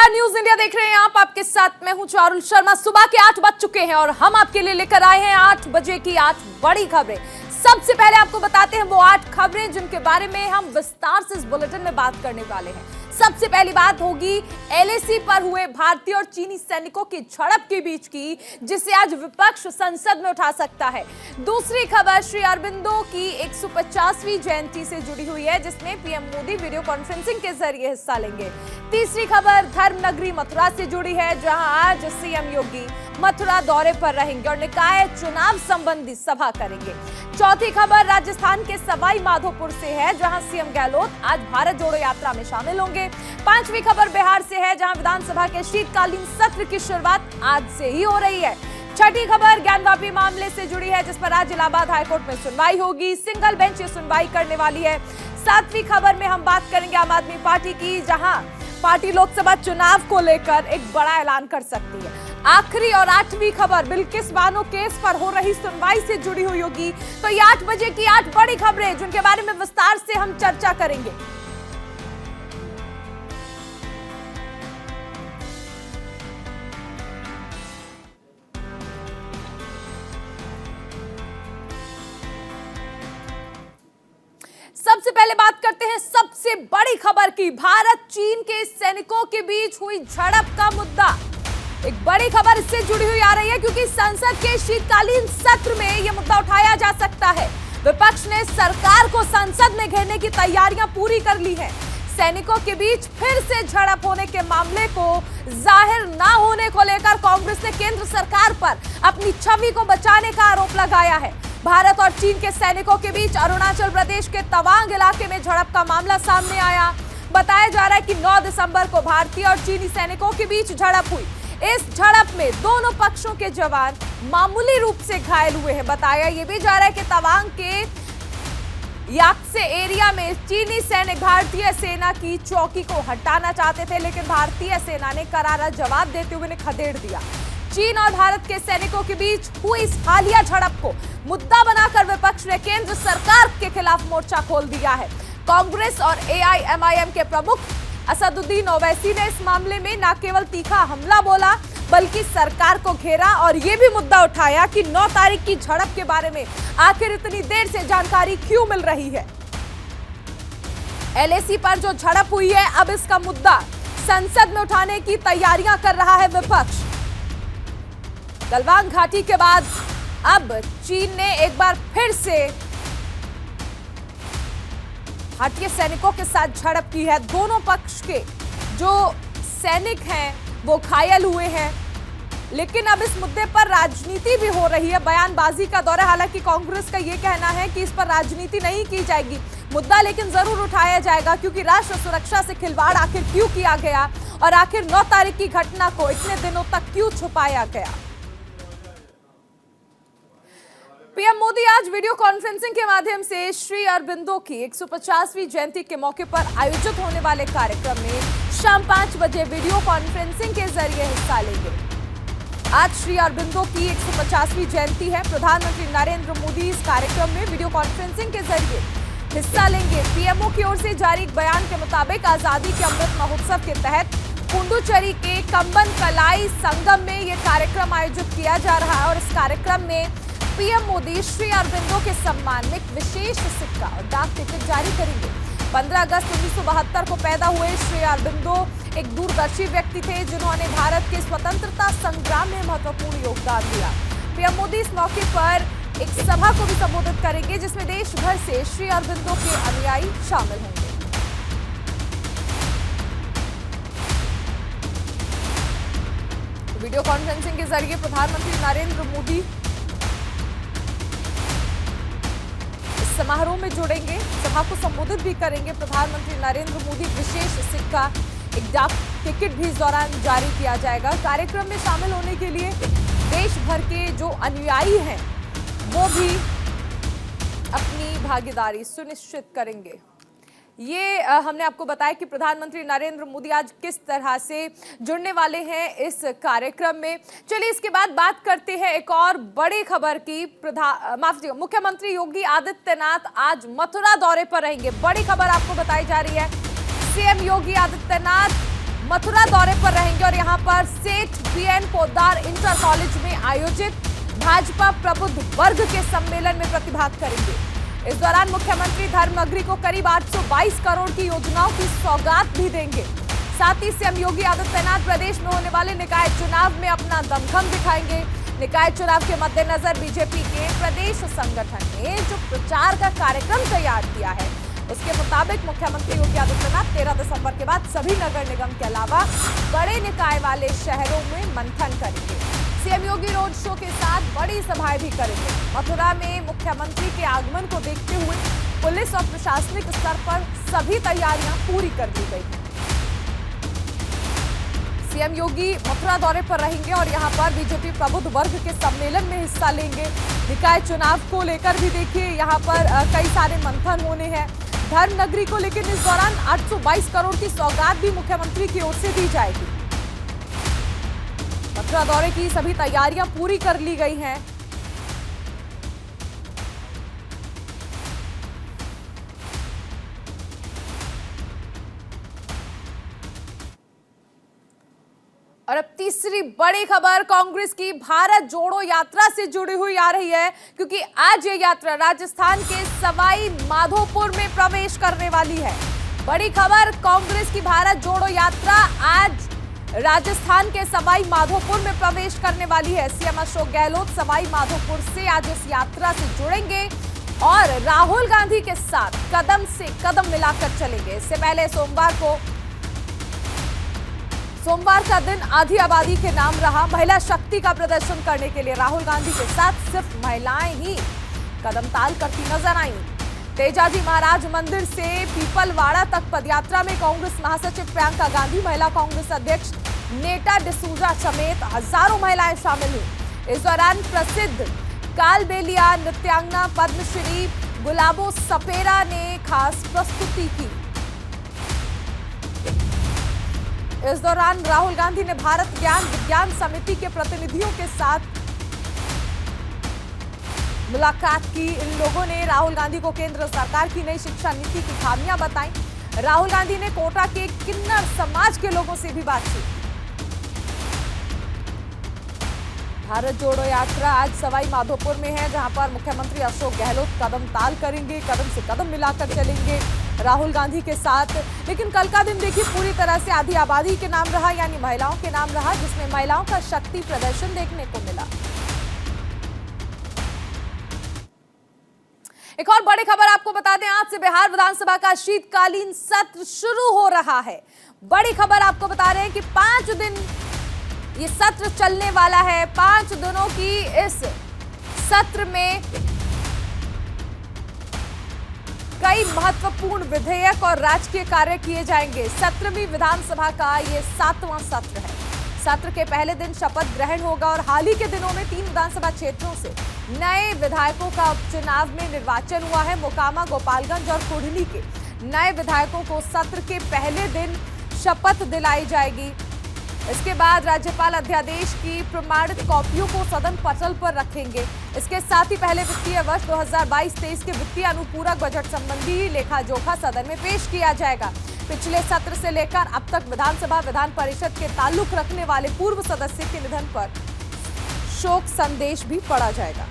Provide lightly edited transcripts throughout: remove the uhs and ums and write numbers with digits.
नमस्कार, news India देख रहे हैं आप। आपके साथ मैं हूं चारुल शर्मा। सुबह के 8 बज चुके हैं और हम आपके लिए लेकर आए हैं 8 बजे की 8 बड़ी खबरें। सबसे पहले आपको बताते हैं वो 8 खबरें जिनके बारे में हम विस्तार से इस बुलेटिन में बात करने वाले हैं। सबसे पहली बात होगी एलएसी पर हुए भारतीय और चीनी सैनिकों की झड़प के बीच की, जिसे आज विपक्ष संसद में उठा सकता है। दूसरी खबर श्री अरबिंदो की 150वीं जयंती से जुड़ी हुई है, जिसमें पीएम मोदी वीडियो कॉन्फ्रेंसिंग के जरिए हिस्सा लेंगे। तीसरी खबर धर्म नगरी मथुरा से जुड़ी है, जहां आज सीएम योगी मथुरा दौरे पर रहेंगे और निकाय चुनाव संबंधी सभा करेंगे। चौथी खबर राजस्थान के सवाई माधोपुर से है, जहां सीएम गहलोत आज भारत जोड़ो यात्रा में शामिल होंगे। पांचवी खबर बिहार से है, जहां विधानसभा के शीतकालीन सत्र की शुरुआत आज से ही हो रही है। छठी खबर ज्ञानवापी मामले से जुड़ी है, जिस पर आज इलाहाबाद हाईकोर्ट में सुनवाई होगी। सिंगल बेंच ये सुनवाई करने वाली है। सातवीं खबर में हम बात करेंगे आम आदमी पार्टी की, जहां पार्टी लोकसभा चुनाव को लेकर एक बड़ा ऐलान कर सकती है। आखिरी और 8वीं खबर बिल्किस बानो केस पर हो रही सुनवाई से जुड़ी हुई होगी। तो ये 8 बजे की 8 बड़ी खबरें जिनके बारे में विस्तार से हम चर्चा करेंगे। सबसे पहले बात करते हैं सबसे बड़ी खबर की। भारत चीन के सैनिकों के बीच हुई झड़प का मुद्दा। एक बड़ी खबर इससे जुड़ी हुई आ रही है, क्योंकि संसद के शीतकालीन सत्र में यह मुद्दा उठाया जा सकता है। विपक्ष ने सरकार को संसद में घेरने की तैयारियां पूरी कर ली हैं। सैनिकों के बीच फिर से झड़प होने के मामले को जाहिर ना होने को लेकर कांग्रेस ने केंद्र सरकार पर अपनी छवि को बचाने का आरोप लगाया है। भारत और चीन के सैनिकों के बीच अरुणाचल प्रदेश के तवांग इलाके में झड़प का मामला सामने आया। बताया जा रहा है कि 9 दिसंबर को भारतीय और चीनी सैनिकों के बीच झड़प हुई। इस झड़प में दोनों पक्षों के जवान मामूली रूप से घायल हुए हैं। बताया यह भी जा रहा है कि तवांग के याक्से एरिया में चीनी सैनिक भारतीय सेना की चौकी को हटाना चाहते थे, लेकिन भारतीय सेना ने करारा जवाब देते हुए उन्हें खदेड़ दिया। चीन और भारत के सैनिकों के बीच हुई इस हालिया झड़प को मुद्दा बनाकर विपक्ष ने केंद्र सरकार के खिलाफ मोर्चा खोल दिया है। कांग्रेस और एआईएमआईएम के प्रमुख असदुद्दीन ओवैसी ने इस मामले में न केवल तीखा हमला बोला, बल्कि सरकार को घेरा और यह भी मुद्दा उठाया कि 9 तारीख की झड़प के बारे में आखिर इतनी देर से जानकारी क्यों मिल रही है। एलएसी पर जो झड़प हुई है, अब इसका मुद्दा संसद में उठाने की तैयारियां कर रहा है विपक्ष। गलवान घाटी के बाद अब चीन ने एक बार फिर से भारतीय सैनिकों के साथ झड़प की है। दोनों पक्ष के जो सैनिक हैं वो घायल हुए हैं, लेकिन अब इस मुद्दे पर राजनीति भी हो रही है, बयानबाजी का दौर है। हालांकि कांग्रेस का ये कहना है कि इस पर राजनीति नहीं की जाएगी, मुद्दा लेकिन जरूर उठाया जाएगा, क्योंकि राष्ट्र सुरक्षा से खिलवाड़ आखिर क्यों किया गया और आखिर 9 तारीख की घटना को इतने दिनों तक क्यों छुपाया गया। पीएम मोदी आज वीडियो कॉन्फ्रेंसिंग के माध्यम से श्री अरबिंदो की 150वीं जयंती के मौके पर आयोजित होने वाले कार्यक्रम में शाम 5 बजे वीडियो कॉन्फ्रेंसिंग के जरिए हिस्सा लेंगे। आज श्री अरबिंदो की 150वीं जयंती है। प्रधानमंत्री नरेंद्र मोदी इस कार्यक्रम में वीडियो कॉन्फ्रेंसिंग के जरिए हिस्सा लेंगे। पीएमओ की ओर से जारी एक बयान के मुताबिक आजादी के अमृत महोत्सव के तहत पुडुचेरी के कंबन कलाई संगम में यह कार्यक्रम आयोजित किया जा रहा है और इस कार्यक्रम में पीएम मोदी श्री अरबिंदो के सम्मान में एक विशेष सिक्का और डाक टिकट जारी करेंगे। 15 अगस्त 1972 को पैदा हुए श्री अरबिंदो एक दूरदर्शी व्यक्ति थे, जिन्होंने भारत के स्वतंत्रता संग्राम में महत्वपूर्ण योगदान दिया। पीएम मोदी इस मौके पर एक सभा को भी संबोधित करेंगे, जिसमें देश भर से श्री अरबिंदो के अनुयायी शामिल होंगे। वीडियो कॉन्फ्रेंसिंग के जरिए प्रधानमंत्री नरेंद्र मोदी समारोह में जुड़ेंगे, सभा को संबोधित भी करेंगे। प्रधानमंत्री नरेंद्र मोदी विशेष सिक्का, एक डाक टिकट भी इस दौरान जारी किया जाएगा। कार्यक्रम में शामिल होने के लिए देश भर के जो अनुयायी हैं वो भी अपनी भागीदारी सुनिश्चित करेंगे। ये हमने आपको बताया कि प्रधानमंत्री नरेंद्र मोदी आज किस तरह से जुड़ने वाले हैं इस कार्यक्रम में। चलिए इसके बाद बात करते हैं एक और बड़ी खबर की। मुख्यमंत्री योगी आदित्यनाथ आज मथुरा दौरे पर रहेंगे। बड़ी खबर आपको बताई जा रही है, सीएम योगी आदित्यनाथ मथुरा दौरे पर रहेंगे और यहां पर सेठ बीएन पोद्दार इंटर कॉलेज में आयोजित भाजपा प्रबुद्ध वर्ग के सम्मेलन में प्रतिभाग करेंगे। इस दौरान मुख्यमंत्री धर्मनगरी को करीब 822 करोड़ की योजनाओं की सौगात भी देंगे। साथ ही सीएम योगी आदित्यनाथ प्रदेश में होने वाले निकाय चुनाव में अपना दमखम दिखाएंगे। निकाय चुनाव के मद्देनजर बीजेपी के प्रदेश संगठन ने जो प्रचार का कार्यक्रम तैयार किया है, उसके मुताबिक मुख्यमंत्री योगी आदित्यनाथ 13 दिसंबर के बाद सभी नगर निगम के अलावा बड़े निकाय वाले शहरों में मंथन करेंगे। सीएम योगी रोड शो के साथ बड़ी सभाएं भी करेंगे। मथुरा में मुख्यमंत्री के आगमन को देखते हुए पुलिस और प्रशासनिक स्तर पर सभी तैयारियां पूरी कर दी गई हैं। सीएम योगी मथुरा दौरे पर रहेंगे और यहां पर बीजेपी प्रबुद्ध वर्ग के सम्मेलन में हिस्सा लेंगे। निकाय चुनाव को लेकर भी देखिए यहां पर कई सारे मंथन होने हैं धर्मनगरी को, लेकिन इस दौरान 822 करोड़ की सौगात भी मुख्यमंत्री की ओर से दी जाएगी। मथुरा दौरे की सभी तैयारियां पूरी कर ली गई हैं। और अब तीसरी बड़ी खबर कांग्रेस की भारत जोड़ो यात्रा से जुड़ी हुई आ रही है, क्योंकि आज ये यात्रा राजस्थान के सवाई माधोपुर में प्रवेश करने वाली है। बड़ी खबर, कांग्रेस की भारत जोड़ो यात्रा आज राजस्थान के सवाई माधोपुर में प्रवेश करने वाली है। सीएम अशोक गहलोत सवाई माधोपुर से आज इस यात्रा से जुड़ेंगे और राहुल गांधी के साथ कदम से कदम मिलाकर चलेंगे। इससे पहले सोमवार का दिन आधी आबादी के नाम रहा। महिला शक्ति का प्रदर्शन करने के लिए राहुल गांधी के साथ सिर्फ महिलाएं ही कदमताल करती नजर आईं। तेजाजी महाराज मंदिर से पीपलवाड़ा तक पदयात्रा में कांग्रेस महासचिव प्रियंका गांधी, महिला कांग्रेस अध्यक्ष नेटा डिसूजा समेत हजारों महिलाएं शामिल हुई। इस दौरान प्रसिद्ध कालबेलिया नृत्यांगना पद्मश्री गुलाबो सपेरा ने खास प्रस्तुति की। इस दौरान राहुल गांधी ने भारत ज्ञान विज्ञान समिति के प्रतिनिधियों के साथ मुलाकात की। इन लोगों ने राहुल गांधी को केंद्र सरकार की नई शिक्षा नीति की खामियां बताई। राहुल गांधी ने कोटा के किन्नर समाज के लोगों से भी बातचीत की। भारत जोड़ो यात्रा आज सवाई माधोपुर में है, जहां पर मुख्यमंत्री अशोक गहलोत कदम ताल करेंगे, कदम से कदम मिलाकर चलेंगे राहुल गांधी के साथ। लेकिन कल का दिन देखिए पूरी तरह से आधी आबादी के नाम रहा, यानी महिलाओं के नाम रहा, जिसमें महिलाओं का शक्ति प्रदर्शन देखने को मिला। एक और बड़ी खबर आपको बता दें, आज से बिहार विधानसभा का शीतकालीन सत्र शुरू हो रहा है। बड़ी खबर आपको बता रहे हैं कि 5 दिन ये सत्र चलने वाला है। 5 दिनों की इस सत्र में कई महत्वपूर्ण विधेयक और राजकीय कार्य किए जाएंगे। 17वीं विधानसभा का ये 7वां सत्र है। सत्र के पहले दिन शपथ ग्रहण होगा और हाल ही के दिनों में 3 विधानसभा क्षेत्रों से नए विधायकों का उपचुनाव में निर्वाचन हुआ है। मोकामा, गोपालगंज और कुढ़नी के नए विधायकों को सत्र के पहले दिन शपथ दिलाई जाएगी। इसके बाद राज्यपाल अध्यादेश की प्रमाणित कॉपियों को सदन पटल पर रखेंगे। इसके साथ ही पहले वित्तीय वर्ष 2022-23 के वित्तीय अनुपूरक बजट संबंधी लेखा जोखा सदन में पेश किया जाएगा। पिछले सत्र से लेकर अब तक विधानसभा विधान परिषद के ताल्लुक रखने वाले पूर्व सदस्य के निधन पर शोक संदेश भी पढ़ा जाएगा।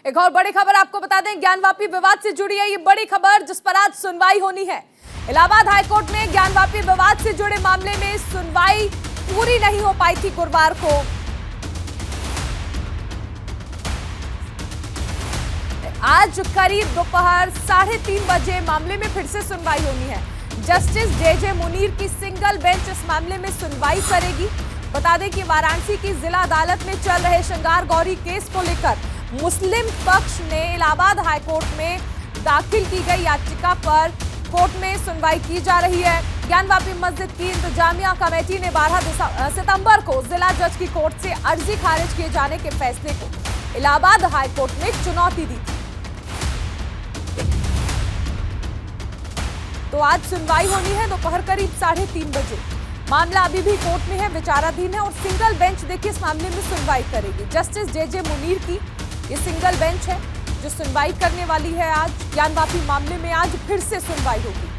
एक और बड़ी खबर आपको बता दें, ज्ञानवापी विवाद से जुड़ी है ये बड़ी खबर, जिस पर आज सुनवाई होनी है। इलाहाबाद हाईकोर्ट में ज्ञानवापी विवाद से जुड़े मामले में सुनवाई पूरी नहीं हो पाई थी गुरुवार को। आज करीब दोपहर 3:30 बजे मामले में फिर से सुनवाई होनी है। जस्टिस जे मुनीर की सिंगल बेंच इस मामले में सुनवाई करेगी। बता दें कि वाराणसी की जिला अदालत में चल रहे श्रृंगार गौरी केस को लेकर मुस्लिम पक्ष ने इलाहाबाद हाईकोर्ट में दाखिल की गई याचिका पर कोर्ट में सुनवाई की जा रही है। ज्ञानवापी मस्जिद की इंतजामिया कमेटी ने 12 सितंबर को जिला जज की कोर्ट से अर्जी खारिज किए जाने के फैसले को इलाहाबाद हाईकोर्ट में चुनौती दी थी। तो आज सुनवाई होनी है दोपहर करीब 3:30 बजे। मामला अभी भी कोर्ट में है, विचाराधीन है और सिंगल बेंच देखिए इस मामले में सुनवाई करेगी। जस्टिस जे मुनीर की ये सिंगल बेंच है जो सुनवाई करने वाली है। आज ज्ञानवापी मामले में आज फिर से सुनवाई होगी।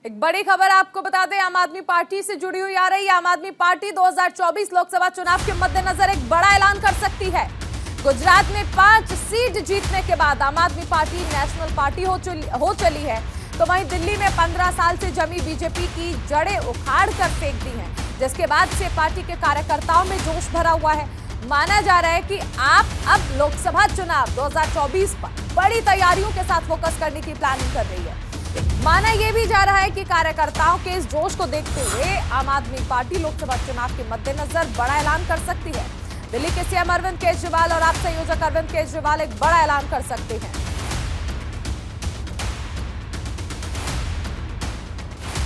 एक बड़ी खबर आपको बता दें, आम आदमी पार्टी से जुड़ी हुई आ रही है। आम आदमी पार्टी 2024 लोकसभा चुनाव के मद्देनजर एक बड़ा ऐलान कर सकती है। गुजरात में 5 सीट जीतने के बाद आम आदमी पार्टी नेशनल पार्टी हो चली है, तो वहीं दिल्ली में 15 साल से जमी बीजेपी की जड़ें उखाड़ कर फेंक दी हैं, जिसके बाद से पार्टी के कार्यकर्ताओं में जोश भरा हुआ है। माना जा रहा है कि आप अब लोकसभा चुनाव 2024 पर बड़ी तैयारियों के साथ फोकस करने की प्लानिंग कर रही है। माना यह भी जा रहा है कि कार्यकर्ताओं के इस जोश को देखते हुए आम आदमी पार्टी लोकसभा चुनाव के मद्देनजर बड़ा ऐलान कर सकती है। दिल्ली के सीएम अरविंद केजरीवाल और आप संयोजक अरविंद केजरीवाल एक बड़ा ऐलान कर सकते हैं।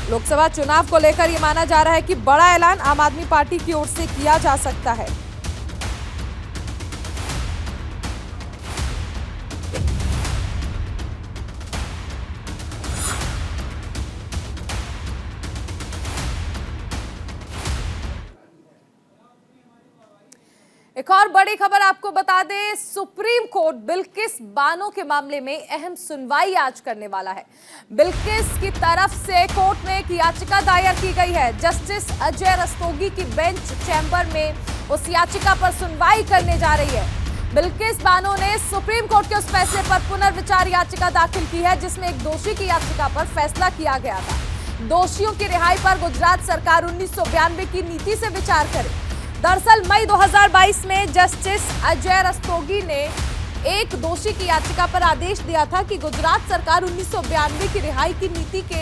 लोकसभा चुनाव को लेकर यह माना जा रहा है कि बड़ा ऐलान आम आदमी पार्टी की ओर से किया जा सकता है। एक और बड़ी खबर आपको बता दें, सुप्रीम कोर्ट बिल्किस बानो के मामले में अहम सुनवाई आज करने वाला है। बिल्किस की तरफ से कोर्ट में एक याचिका दायर की गई है। जस्टिस अजय रस्तोगी की बेंच चैंबर में उस याचिका पर सुनवाई करने जा रही है। बिल्किस बानो ने सुप्रीम कोर्ट के उस फैसले पर पुनर्विचार याचिका दाखिल की है जिसमें एक दोषी की याचिका पर फैसला किया गया था। दोषियों की रिहाई पर गुजरात सरकार 1992 की नीति से विचार करे। दरअसल मई 2022 में जस्टिस अजय रस्तोगी ने एक दोषी की याचिका पर आदेश दिया था कि गुजरात सरकार 1992 की रिहाई की नीति के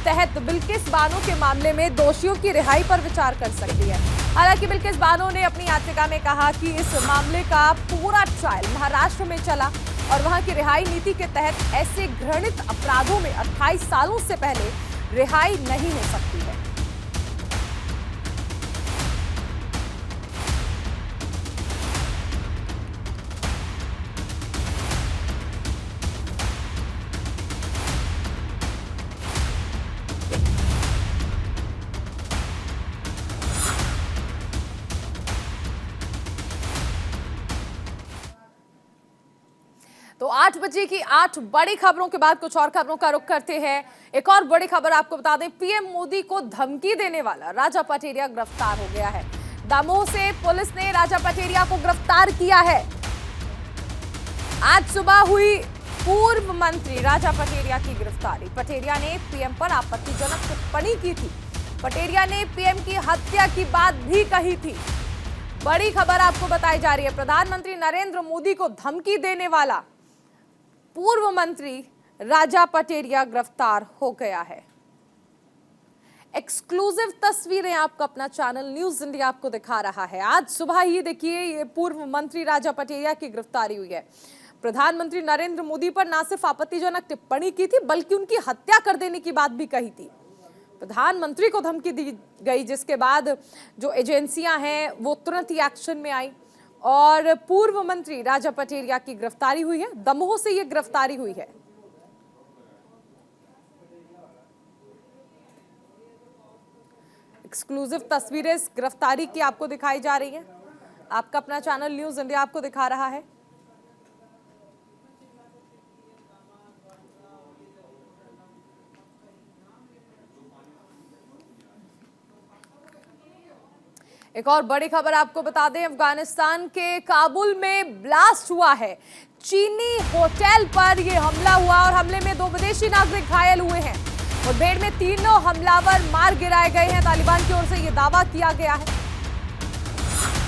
तहत बिल्किस बानो के मामले में दोषियों की रिहाई पर विचार कर सकती है। हालांकि बिल्किस बानो ने अपनी याचिका में कहा कि इस मामले का पूरा ट्रायल महाराष्ट्र में चला और वहां की रिहाई नीति के तहत ऐसे घृणित अपराधों में 28 सालों से पहले रिहाई नहीं हो सकती है। तो 8 बजे की 8 बड़ी खबरों के बाद कुछ और खबरों का रुख करते हैं। एक और बड़ी खबर आपको बता दें, पीएम मोदी को धमकी देने वाला राजा पटेरिया गिरफ्तार हो गया है। दमोह से पुलिस ने राजा पटेरिया को गिरफ्तार किया है। आज सुबह हुई पूर्व मंत्री राजा पटेरिया की गिरफ्तारी। पटेरिया ने पीएम पर आपत्तिजनक टिप्पणी की थी। पटेरिया ने पीएम की हत्या की बात भी कही थी। बड़ी खबर आपको बताई जा रही है, प्रधानमंत्री नरेंद्र मोदी को धमकी देने वाला पूर्व मंत्री राजा पटेरिया गिरफ्तार हो गया है। एक्सक्लूसिव तस्वीरें आपको अपना चैनल न्यूज इंडिया आपको दिखा रहा है। आज सुबह ही देखिए ये पूर्व मंत्री राजा पटेरिया की गिरफ्तारी हुई है। प्रधानमंत्री नरेंद्र मोदी पर ना सिर्फ आपत्तिजनक टिप्पणी की थी बल्कि उनकी हत्या कर देने की बात भी कही थी। प्रधानमंत्री को धमकी दी गई, जिसके बाद जो एजेंसियां हैं वो तुरंत ही एक्शन में आई और पूर्व मंत्री राजा पटेरिया की गिरफ्तारी हुई है। दमोह से यह गिरफ्तारी हुई है। एक्सक्लूसिव तस्वीरें इस गिरफ्तारी की आपको दिखाई जा रही हैं। आपका अपना चैनल न्यूज इंडिया आपको दिखा रहा है। एक और बड़ी खबर आपको बता दें, अफगानिस्तान के काबुल में ब्लास्ट हुआ है। चीनी होटल पर यह हमला हुआ और हमले में 2 विदेशी नागरिक घायल हुए हैं। मुठभेड़ में तीनों हमलावर मार गिराए गए हैं। तालिबान की ओर से यह दावा किया गया है।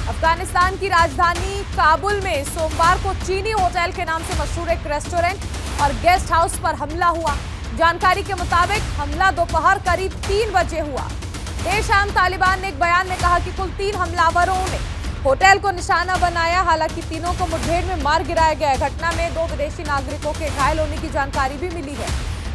अफगानिस्तान की राजधानी काबुल में सोमवार को चीनी होटल के नाम से मशहूर एक रेस्टोरेंट और गेस्ट हाउस पर हमला हुआ। जानकारी के मुताबिक हमला दोपहर करीब 3 बजे हुआ। देर शाम तालिबान ने एक बयान में कहा कि कुल 3 हमलावरों ने होटल को निशाना बनाया। हालांकि तीनों को मुठभेड़ में मार गिराया गया। घटना में 2 विदेशी नागरिकों के घायल होने की जानकारी भी मिली है।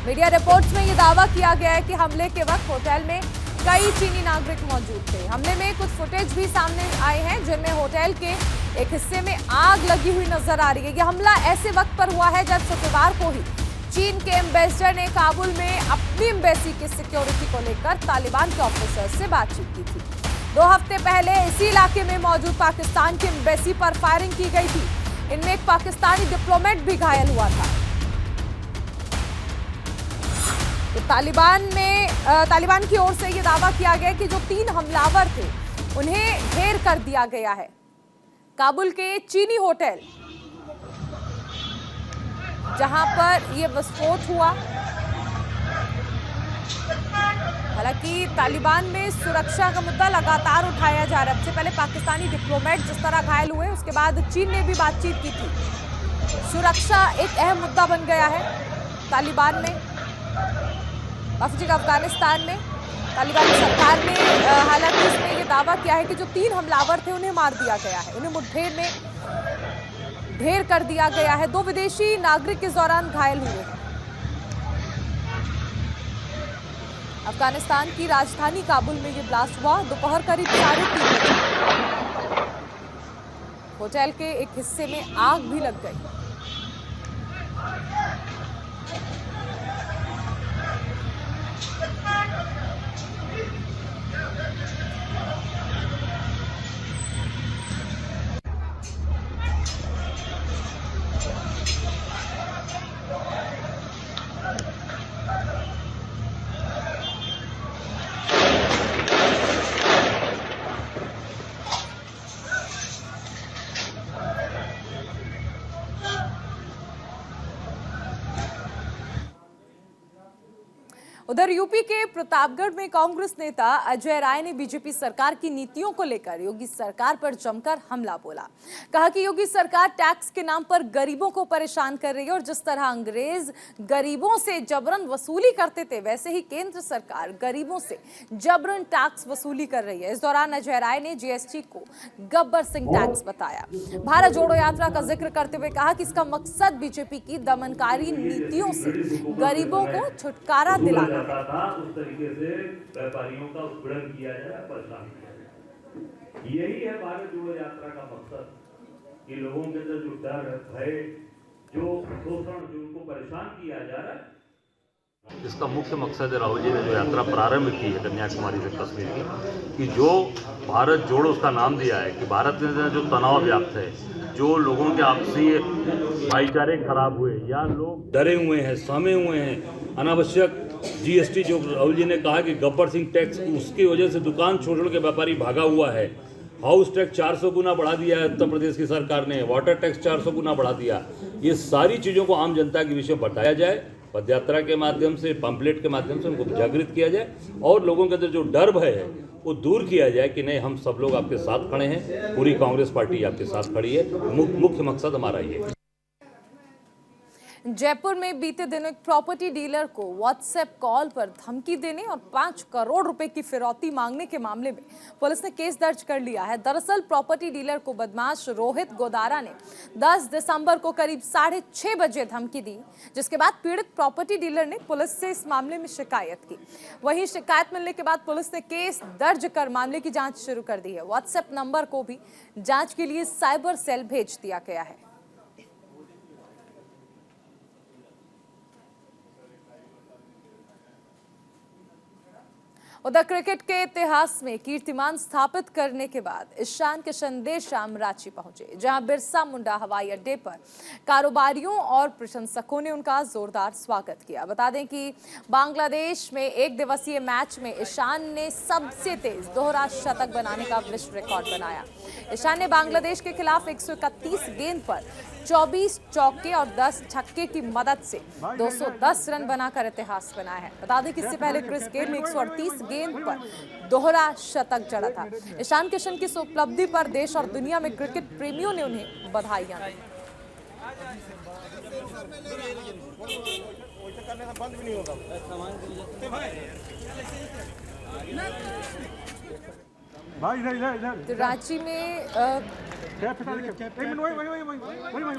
मीडिया रिपोर्ट्स में यह दावा किया गया है कि हमले के वक्त होटल में कई चीनी नागरिक मौजूद थे। हमले में कुछ फुटेज भी सामने आए हैं जिनमें होटल के एक हिस्से में आग लगी हुई नजर आ रही है। यह हमला ऐसे वक्त पर हुआ है जब शुक्रवार को ही चीन के एम्बेसडर ने काबुल में अपनी एम्बेसी की सिक्योरिटी को लेकर तालिबान के ऑफिसर से बातचीत की थी। 2 हफ्ते पहले इसी इलाके में मौजूद पाकिस्तान की एम्बेसी पर फायरिंग की गई थी। इनमें एक पाकिस्तानी डिप्लोमेट भी घायल हुआ था। तो तालिबान की ओर से यह दावा किया गया कि जो 3 हमलावर थे उन्हें ढेर कर दिया गया है। काबुल के चीनी होटल जहां पर यह विस्फोट हुआ, हालांकि तालिबान में सुरक्षा का मुद्दा लगातार उठाया जा रहा है। सबसे पहले पाकिस्तानी डिप्लोमेट जिस तरह घायल हुए, उसके बाद चीन ने भी बातचीत की थी। सुरक्षा एक अहम मुद्दा बन गया है तालिबान में, अफगानिस्तान में। तालिबान सरकार ने हालांकि इसमें यह दावा किया है कि जो 3 हमलावर थे उन्हें मार दिया गया है, उन्हें मुठभेड़ में ढेर कर दिया गया है। 2 विदेशी नागरिक इस दौरान घायल हुए हैं। अफगानिस्तान की राजधानी काबुल में यह ब्लास्ट हुआ दोपहर करीब 3:30 बजे। होटल के एक हिस्से में आग भी लग गई। उधर यूपी के प्रतापगढ़ में कांग्रेस नेता अजय राय ने बीजेपी सरकार की नीतियों को लेकर योगी सरकार पर जमकर हमला बोला। कहा कि योगी सरकार टैक्स के नाम पर गरीबों को परेशान कर रही है और जिस तरह अंग्रेज गरीबों से जबरन वसूली करते थे, वैसे ही केंद्र सरकार गरीबों से जबरन टैक्स वसूली कर रही है। इस दौरान अजय राय ने जीएसटी को गब्बर सिंह टैक्स बताया। भारत जोड़ो यात्रा का जिक्र करते हुए कहा कि इसका मकसद बीजेपी की दमनकारी नीतियों से गरीबों को छुटकारा दिलाना था। उस तरीके से व्यापारियों का उत्पीड़न किया जाए, परेशान किया जाए। यही है भारत जोड़ो यात्रा का मकसद कि लोगों के अंदर जो डर है, भय, जो शोषण, जो उनको परेशान किया जा रहा है, इसका मुख्य मकसद है राहुल जी ने जो यात्रा प्रारंभ की है कन्याकुमारी से कश्मीर की, कि जो भारत जोड़ो उसका नाम दिया है कि भारत में जो तनाव व्याप्त है, जो लोगों के आपसी भाईचारे खराब हुए या लोग डरे हुए हैं, सहमे हुए हैं, अनावश्यक जीएसटी जो राहुल जी ने कहा कि गब्बर सिंह टैक्स, उसकी वजह से दुकान छोड़ के व्यापारी भागा हुआ है। हाउस टैक्स 400 गुना बढ़ा दिया है उत्तर प्रदेश की सरकार ने, वाटर टैक्स 400 गुना बढ़ा दिया। ये सारी चीज़ों को आम जनता के विषय बताया जाए, पदयात्रा के माध्यम से, पंपलेट के माध्यम से उनको जागृत किया जाए और लोगों के अंदर जो डर भय है वो दूर किया जाए कि नहीं, हम सब लोग आपके साथ खड़े हैं, पूरी कांग्रेस पार्टी आपके साथ खड़ी है। मुख्य मकसद हमारा ये है। जयपुर में बीते दिनों एक प्रॉपर्टी डीलर को व्हाट्सएप कॉल पर धमकी देने और 5 करोड़ रुपए की फिरौती मांगने के मामले में पुलिस ने केस दर्ज कर लिया है। दरअसल प्रॉपर्टी डीलर को बदमाश रोहित गोदारा ने 10 दिसंबर को करीब 6:30 बजे धमकी दी, जिसके बाद पीड़ित प्रॉपर्टी डीलर ने पुलिस से इस मामले में शिकायत की। वहीं शिकायत मिलने के बाद पुलिस ने केस दर्ज कर मामले की जाँच शुरू कर दी है। व्हाट्सएप नंबर को भी जाँच के लिए साइबर सेल भेज दिया गया है। उधर क्रिकेट के इतिहास में कीर्तिमान स्थापित करने के बाद ईशान किशन देर शाम रांची पहुंचे, जहां बिरसा मुंडा हवाई अड्डे पर कारोबारियों और प्रशंसकों ने उनका जोरदार स्वागत किया। बता दें कि बांग्लादेश में 1 दिवसीय मैच में ईशान ने सबसे तेज दोहरा शतक बनाने का विश्व रिकॉर्ड बनाया। ईशान ने बांग्लादेश के खिलाफ 131 गेंद पर 24 चौके और 10 छक्के की मदद से 210 रन बनाकर इतिहास बनाया है। बता दें कि इससे पहले क्रिस गेल ने 138 गेंद पर दोहरा शतक जड़ा था। ईशान किशन की इस उपलब्धि पर देश और दुनिया में क्रिकेट प्रेमियों ने उन्हें बधाइयां दी। तो रांची में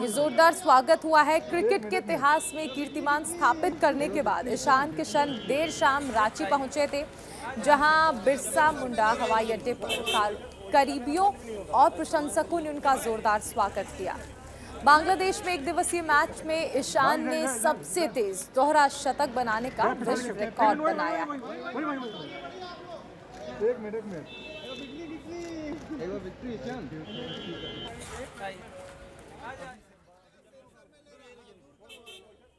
जोरदार स्वागत हुआ है। क्रिकेट के इतिहास में कीर्तिमान स्थापित करने के बाद ईशान किशन देर शाम रांची पहुंचे थे, जहां बिरसा मुंडा हवाई अड्डे पर करीबियों और प्रशंसकों ने उनका जोरदार स्वागत किया। बांग्लादेश में एक दिवसीय मैच में ईशान ने सबसे तेज दोहरा शतक बनाने का विश्व रिकॉर्ड बनाया।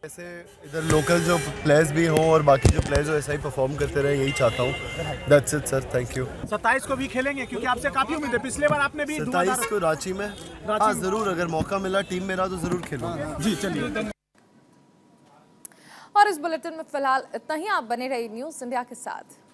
ऐसे इधर लोकल जो प्लेयर्स भी हों और बाकी जो प्लेयर्स हो ऐसा ही परफॉर्म करते रहे, यही चाहता हूँ। That's it sir, thank you. 27 को भी खेलेंगे क्योंकि आपसे काफी उम्मीद है, पिछले बार आपने भी 27 को रांची में, हाँ जरूर, अगर मौका मिला टीम में रहा तो जरूर खेलूंगा। जी चलिए। और इस बुलेटिन में फिलहाल इतना ही। आप बने रहिए न्यूज़ इंडिया के साथ।